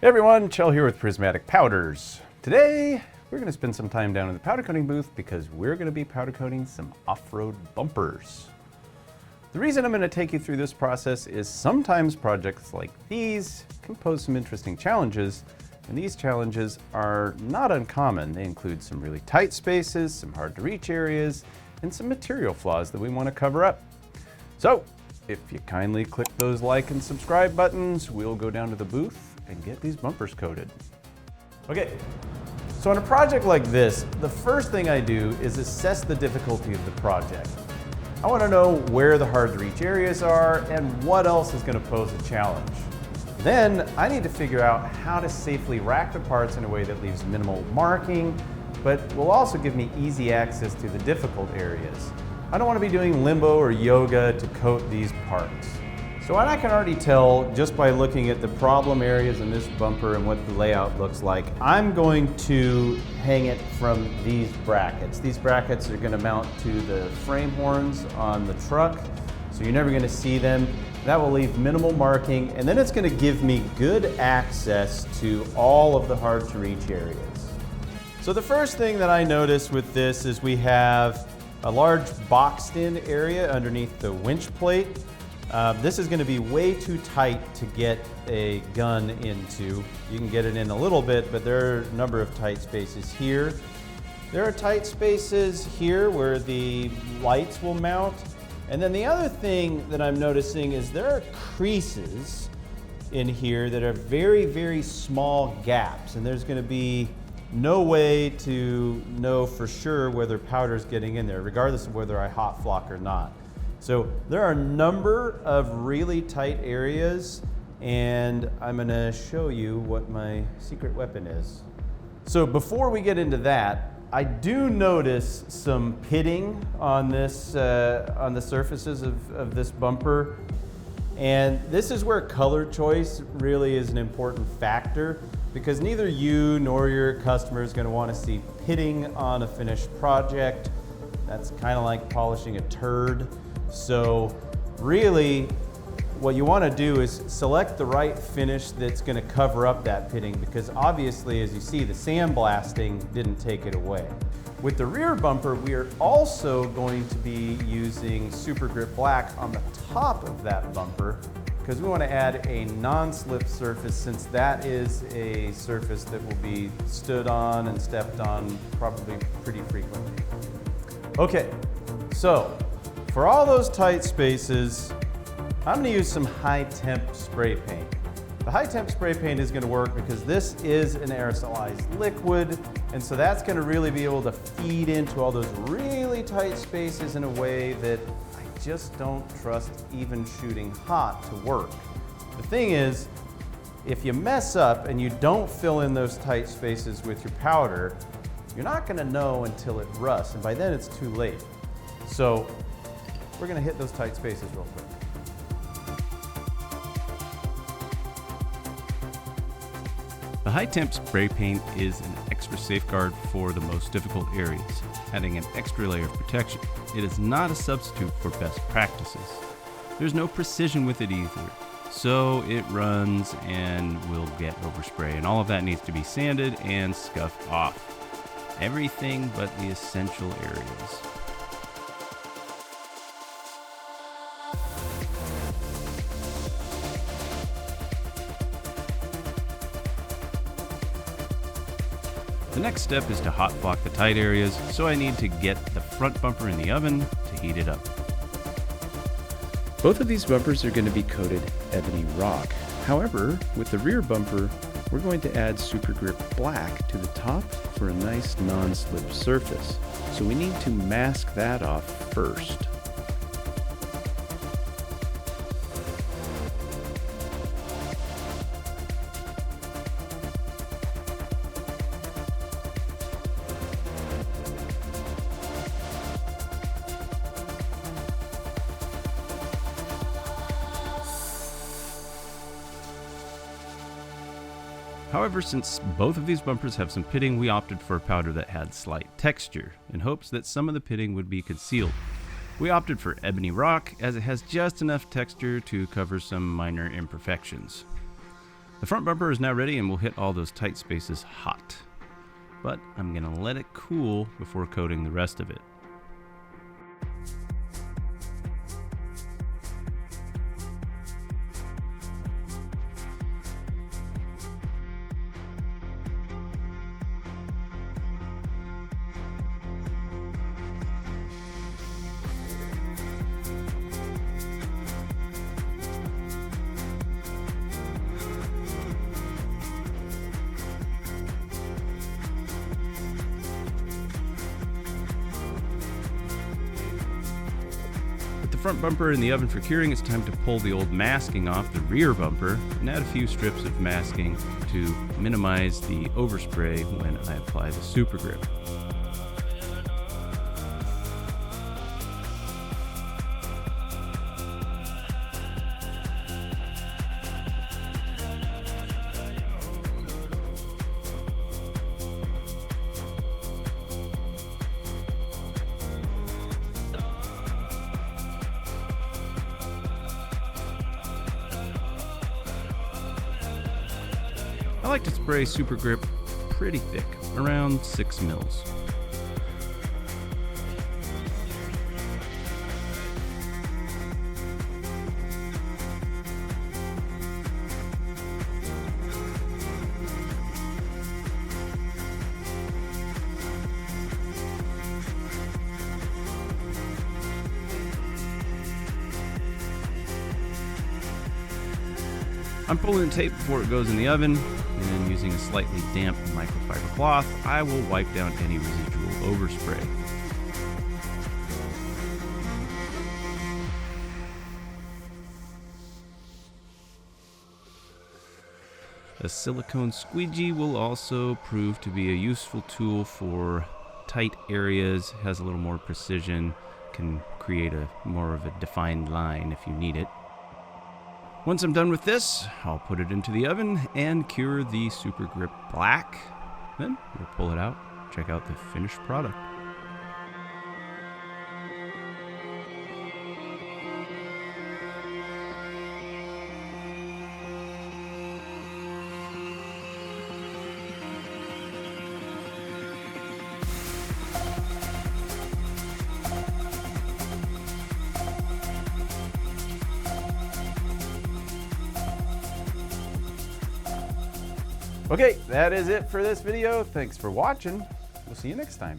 Hey everyone, Chell here with Prismatic Powders. Today, we're going to spend some time down in the powder coating booth because we're going to be powder coating some off-road bumpers. The reason I'm going to take you through this process is sometimes projects like these can pose some interesting challenges, and these challenges are not uncommon. They include some really tight spaces, some hard to reach areas, and some material flaws that we want to cover up. So, if you kindly click those like and subscribe buttons, we'll go down to the booth and get these bumpers coated. Okay, so on a project like this, the first thing I do is assess the difficulty of the project. I want to know where the hard to reach areas are and what else is going to pose a challenge. Then I need to figure out how to safely rack the parts in a way that leaves minimal marking, but will also give me easy access to the difficult areas. I don't want to be doing limbo or yoga to coat these parts. So what I can already tell just by looking at the problem areas in this bumper and what the layout looks like, I'm going to hang it from these brackets. These brackets are going to mount to the frame horns on the truck, so you're never going to see them. That will leave minimal marking, and then it's going to give me good access to all of the hard to reach areas. So the first thing that I notice with this is we have a large boxed in area underneath the winch plate. This is going to be way too tight to get a gun into. You can get it in a little bit, but there are a number of tight spaces here. There are tight spaces here where the lights will mount. And then the other thing that I'm noticing is there are creases in here that are very, very small gaps. And there's going to be no way to know for sure whether powder's getting in there, regardless of whether I hot flock or not. So there are a number of really tight areas, and I'm going to show you what my secret weapon is. So before we get into that, I do notice some pitting on this, on the surfaces of this bumper, and this is where color choice really is an important factor, because neither you nor your customer is going to want to see pitting on a finished project. That's kind of like polishing a turd. So really, what you want to do is select the right finish that's going to cover up that pitting, because obviously, as you see, the sandblasting didn't take it away. With the rear bumper, we are also going to be using Super Grip Black on the top of that bumper, because we want to add a non-slip surface, since that is a surface that will be stood on and stepped on probably pretty frequently. Okay, so for all those tight spaces, I'm going to use some high temp spray paint. The high temp spray paint is going to work because this is an aerosolized liquid, and so that's going to really be able to feed into all those really tight spaces in a way that I just don't trust even shooting hot to work. The thing is, if you mess up and you don't fill in those tight spaces with your powder, you're not going to know until it rusts, and by then it's too late. So we're going to hit those tight spaces real quick. The high temp spray paint is an extra safeguard for the most difficult areas, adding an extra layer of protection. It is not a substitute for best practices. There's no precision with it either, so it runs and will get overspray, and all of that needs to be sanded and scuffed off. Everything but the essential areas. The next step is to hot flock the tight areas, so I need to get the front bumper in the oven to heat it up. Both of these bumpers are going to be coated ebony rock. However, with the rear bumper, we're going to add Super Grip Black to the top for a nice non-slip surface. So we need to mask that off first. However, since both of these bumpers have some pitting, we opted for a powder that had slight texture, in hopes that some of the pitting would be concealed. We opted for ebony rock, as it has just enough texture to cover some minor imperfections. The front bumper is now ready and will hit all those tight spaces hot. But I'm going to let it cool before coating the rest of it. The front bumper in the oven for curing, it's time to pull the old masking off the rear bumper and add a few strips of masking to minimize the overspray when I apply the super grip. I like to spray super grip pretty thick, around 6 mils. I'm pulling the tape before it goes in the oven, and then using a slightly damp microfiber cloth, I will wipe down any residual overspray. A silicone squeegee will also prove to be a useful tool for tight areas, has a little more precision, can create more of a defined line if you need it. Once I'm done with this, I'll put it into the oven and cure the super grip black. Then we'll pull it out, check out the finished product. Okay, that is it for this video. Thanks for watching. We'll see you next time.